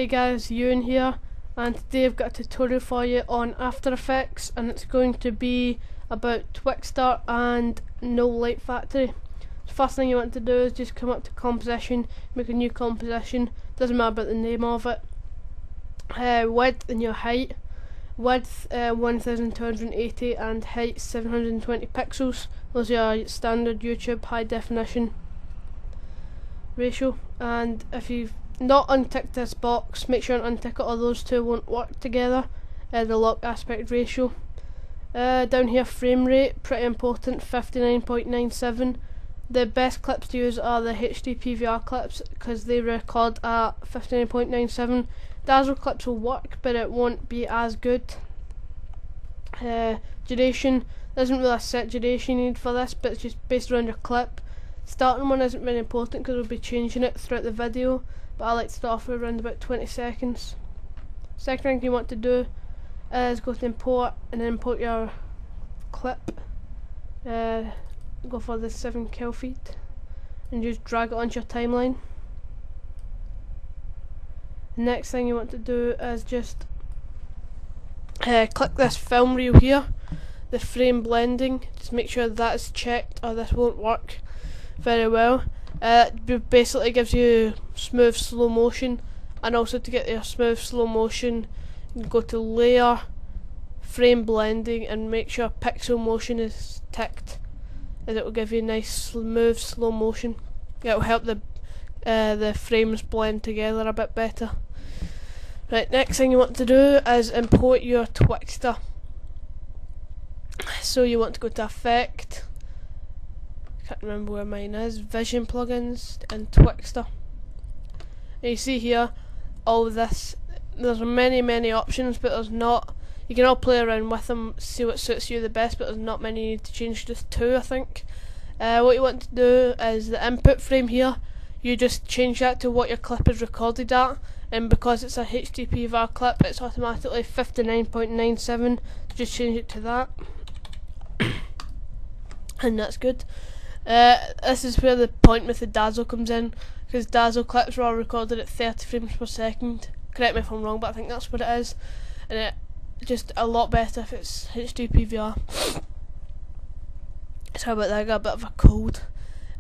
Hey guys, Ewan here, and today I've got a tutorial for you on After Effects, and it's going to be about Twixtor and Knoll Light Factory. The first thing you want to do is just come up to composition, make a new composition, doesn't matter about the name of it. Width and your height. Width 1280 and height 720 pixels. Those are your standard YouTube high definition ratio, and if you've not unticked this box, make sure and untick it or those two won't work together. The lock aspect ratio. Down here, frame rate, pretty important, 59.97. The best clips to use are the HD PVR clips because they record at 59.97. Dazzle clips will work, but it won't be as good. Duration, there isn't really a set duration you need for this, but it's just based around your clip. Starting one isn't very important because we'll be changing it throughout the video, but I like to start off with around about 20 seconds. Second thing you want to do is go to import and import your clip. Go for the 7 kill feet and just drag it onto your timeline. The next thing you want to do is just click this film reel here, the frame blending. Just make sure that is checked or this won't work very well. It basically gives you smooth slow motion, and also to get your smooth slow motion you can go to layer, frame blending, and make sure pixel motion is ticked, and it will give you nice smooth slow motion. It will help the frames blend together a bit better. Right, next thing you want to do is import your Twixtor. So you want to go to Effect, can't remember where mine is, Vision plugins, and Twixtor. And you see here all this, there's many options, but there's not, you can all play around with them, see what suits you the best, but there's not many you need to change, just 2 I think. What you want to do is the input frame here, you just change that to what your clip is recorded at, and because it's a HD PVR clip it's automatically 59.97, just change it to that and that's good. This is where the point with the dazzle comes in, because dazzle clips are all recorded at 30 frames per second. Correct me if I'm wrong, but I think that's what it is, and it just a lot better if it's HD PVR. So how about that? I got a bit of a cold.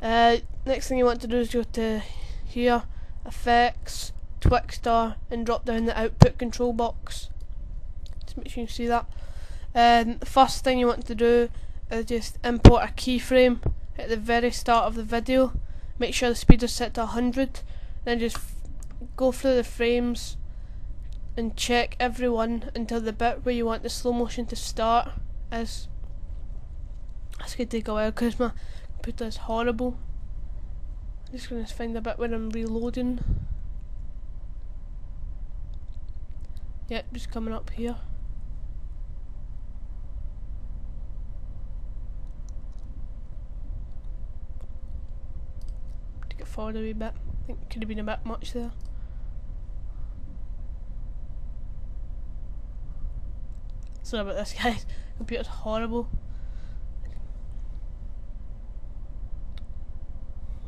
Next thing you want to do is go to here, Effects, Twixtor, and drop down the output control box. Just make sure you see that. The first thing you want to do is just import a keyframe at the very start of the video. Make sure the speed is set to 100, then just go through the frames and check every one until the bit where you want the slow motion to start is. That's going to take a while because my computer is horrible. I'm just going to find a bit where I'm reloading. Yep, just coming up here. Take it forward a wee bit. I think it could have been a bit much there. Sorry about this, guys. Computer's horrible.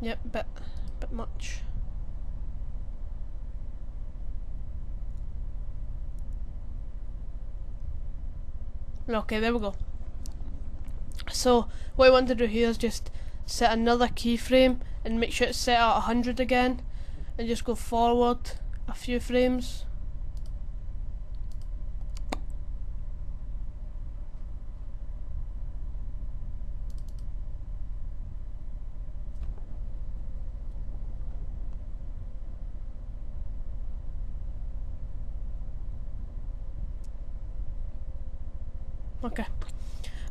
Yep, bit much. Okay, there we go. So what I want to do here is just set another keyframe and make sure it's set at 100 again, and just go forward a few frames. Okay,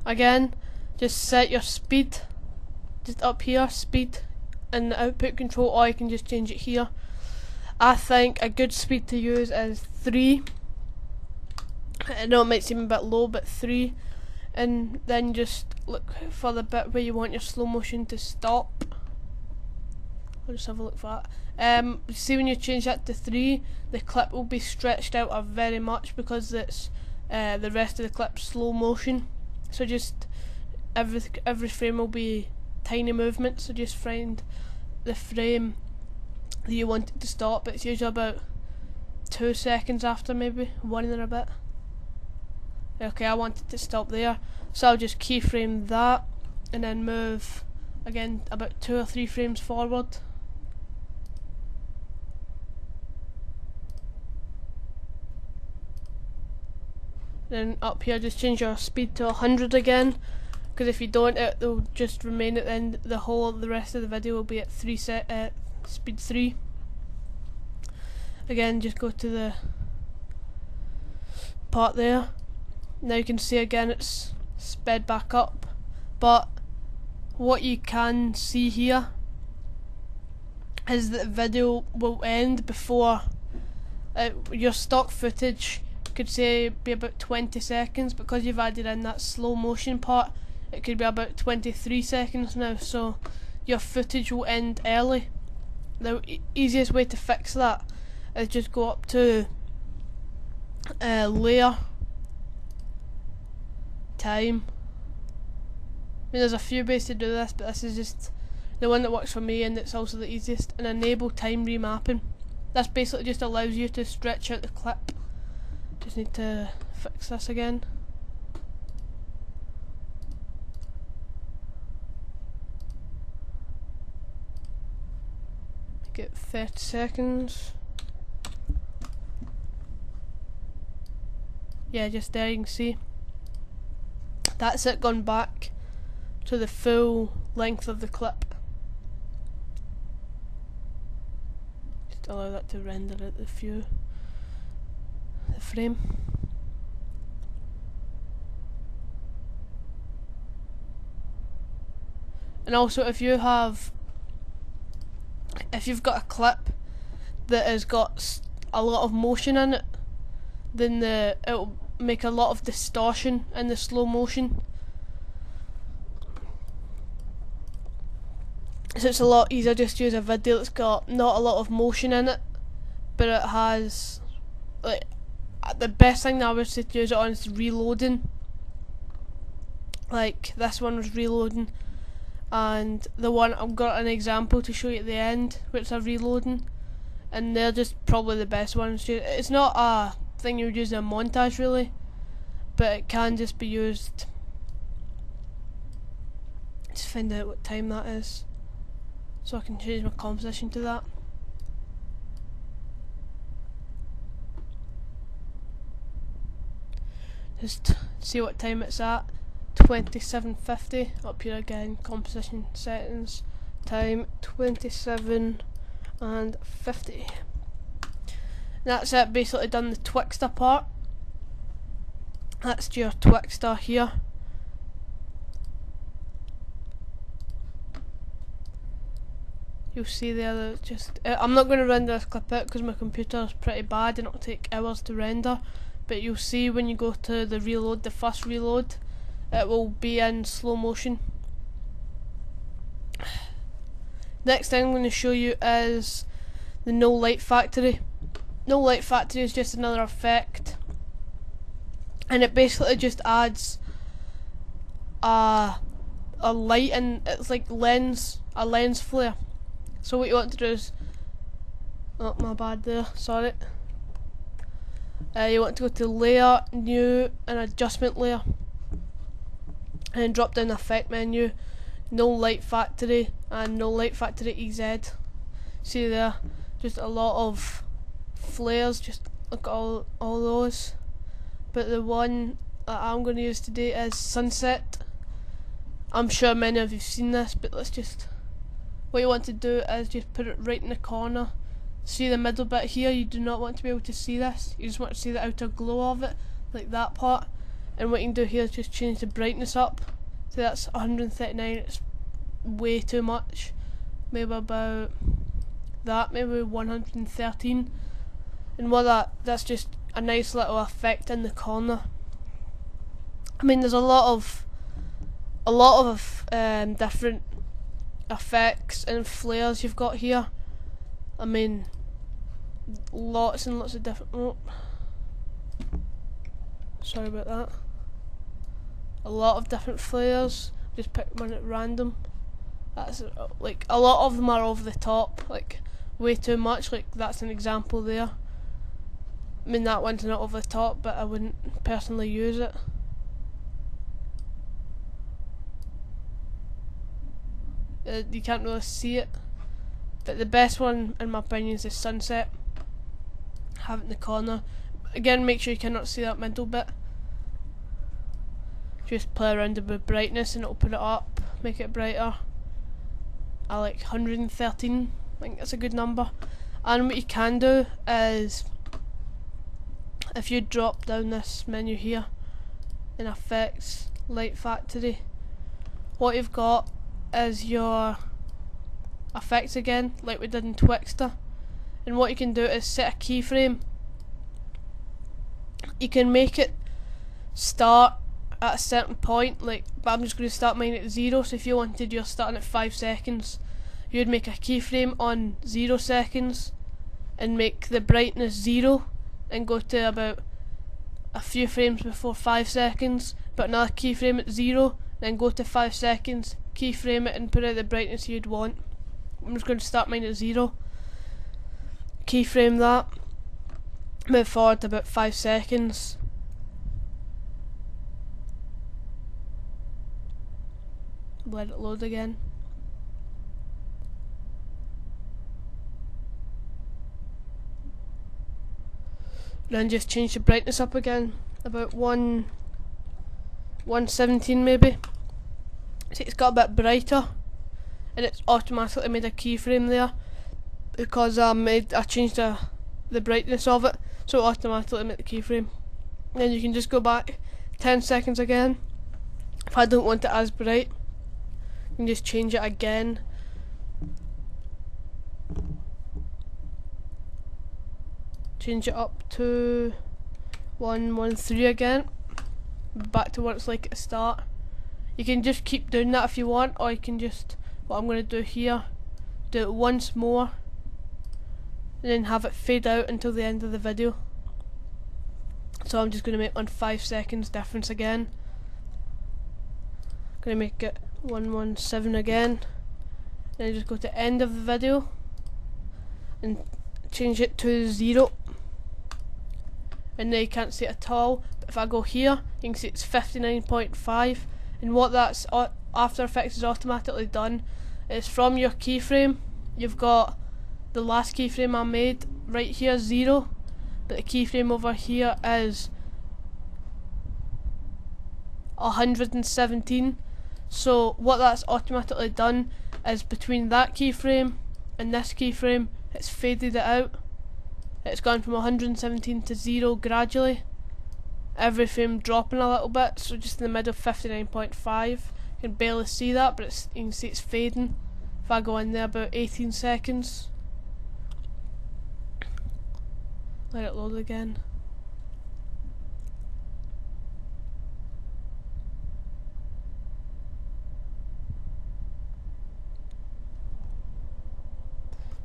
again just set your speed just up here, speed in the output control, or you can just change it here. I think a good speed to use is 3. I know it might seem a bit low, but 3, and then just look for the bit where you want your slow motion to stop. I'll just have a look for that. See, when you change that to 3, the clip will be stretched out very much because it's the rest of the clip slow motion. So just every frame will be tiny movements. So just find the frame that you want it to stop. It's usually about 2 seconds after, maybe 1 and a bit. Okay, I want it to stop there, so I'll just keyframe that and then move again about 2 or 3 frames forward. Then up here just change your speed to 100 again, because if you don't it will just remain at the end. The rest of the video will be at speed 3. Again, just go to the part there. Now you can see again it's sped back up, but what you can see here is that the video will end before your stock footage could say be about 20 seconds. Because you've added in that slow motion part, it could be about 23 seconds now, so your footage will end early. The easiest way to fix that is just go up to layer, time. I mean, there's a few ways to do this, but this is just the one that works for me, and it's also the easiest. And enable time remapping. This basically just allows you to stretch out the clip. Just need to fix this again. Make it 30 seconds. Yeah, just there you can see. That's it gone back to the full length of the clip. Just allow that to render out the frame. And also if you've got a clip that has got a lot of motion in it, then it'll make a lot of distortion in the slow motion. So it's a lot easier just to use a video that's got not a lot of motion in it, but it has, like, the best thing that I would say to use it on is reloading. Like this one was reloading, and the one I've got an example to show you at the end which are reloading, and they're just probably the best ones. It's not a thing you would use in a montage really, but it can just be used. Just find out what time that is so I can change my composition to that. Just see what time it's at. 27:50. Up here again, composition settings, time 27:50. That's it, basically done the Twixtor part. That's your Twixtor here. You'll see there that just I'm not going to render this clip out because my computer is pretty bad and it'll take hours to render, but you'll see when you go to the reload, the first reload, it will be in slow motion. Next thing I'm going to show you is the Knoll Light Factory. Knoll Light Factory is just another effect, and it basically just adds a light, and it's like a lens flare. So what you want to do is, oh my bad there, sorry. You want to go to layer, new, and adjustment layer, and then drop down the effect menu, Knoll Light Factory and Knoll Light Factory EZ. See there, just a lot of flares, just look at all those. But the one that I'm going to use today is sunset. I'm sure many of you've seen this, but what you want to do is just put it right in the corner. See the middle bit here, you do not want to be able to see this, you just want to see the outer glow of it, like that part. And what you can do here is just change the brightness up. So that's 139, it's way too much. Maybe about that, maybe 113. And that's just a nice little effect in the corner. I mean, there's a lot of different effects and flares you've got here. I mean, lots and lots of different. Oh, sorry about that. A lot of different flares. Just pick one at random. That's like a lot of them are over the top, like way too much. Like that's an example there. I mean, that one's not over the top, but I wouldn't personally use it. You can't really see it, but the best one in my opinion is the sunset. Have it in the corner. Again, make sure you cannot see that middle bit. Just play around with brightness and it'll put it up, make it brighter. I like 113, I think that's a good number. And what you can do is, if you drop down this menu here in Effects, Light Factory, what you've got is your effects again, like we did in Twixtor. And what you can do is set a keyframe. You can make it start at a certain point, like, but I'm just going to start mine at 0. So if you wanted yours starting at 5 seconds, you'd make a keyframe on 0 seconds and make the brightness 0 and go to about a few frames before 5 seconds, but another keyframe at 0, then go to 5 seconds, keyframe it and put out the brightness you'd want. I'm just going to start mine at 0, keyframe that, move forward to about 5 seconds, let it load again. Then just change the brightness up again, about 117 maybe. See, it's got a bit brighter, and it's automatically made a keyframe there because I changed the brightness of it, so it automatically made the keyframe. Then you can just go back 10 seconds again. If I don't want it as bright, you can just change it again. Change it up to 113 again, back to what it's like at the start. You can just keep doing that if you want, or you can just, what I'm going to do here, do it once more and then have it fade out until the end of the video. So I'm just going to make 5 seconds difference again. I'm going to make it 117 again, then just go to end of the video and change it to 0. And now you can't see it at all, but if I go here you can see it's 59.5, and what that's After Effects has automatically done is from your keyframe, you've got the last keyframe I made right here 0, but the keyframe over here is 117. So what that's automatically done is between that keyframe and this keyframe, it's faded it out. It's gone from 117 to 0 gradually, every frame dropping a little bit, so just in the middle 59.5. You can barely see that, but you can see it's fading. If I go in there about 18 seconds, let it load again.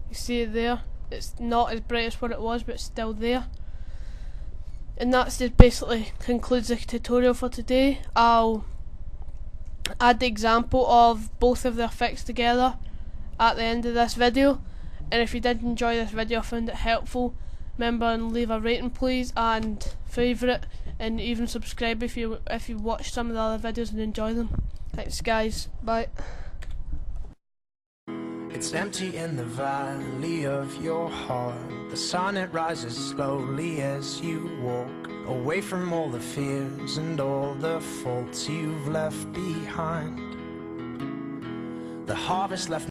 You see it there? It's not as bright as what it was, but it's still there. And that's just basically concludes the tutorial for today. I'll add the example of both of the effects together at the end of this video. And if you did enjoy this video, found it helpful, remember and leave a rating please, and favourite, and even subscribe if you watch some of the other videos and enjoy them. Thanks guys, bye. It's empty in the valley of your heart. The sun, it rises slowly as you walk away from all the fears and all the faults you've left behind. The harvest left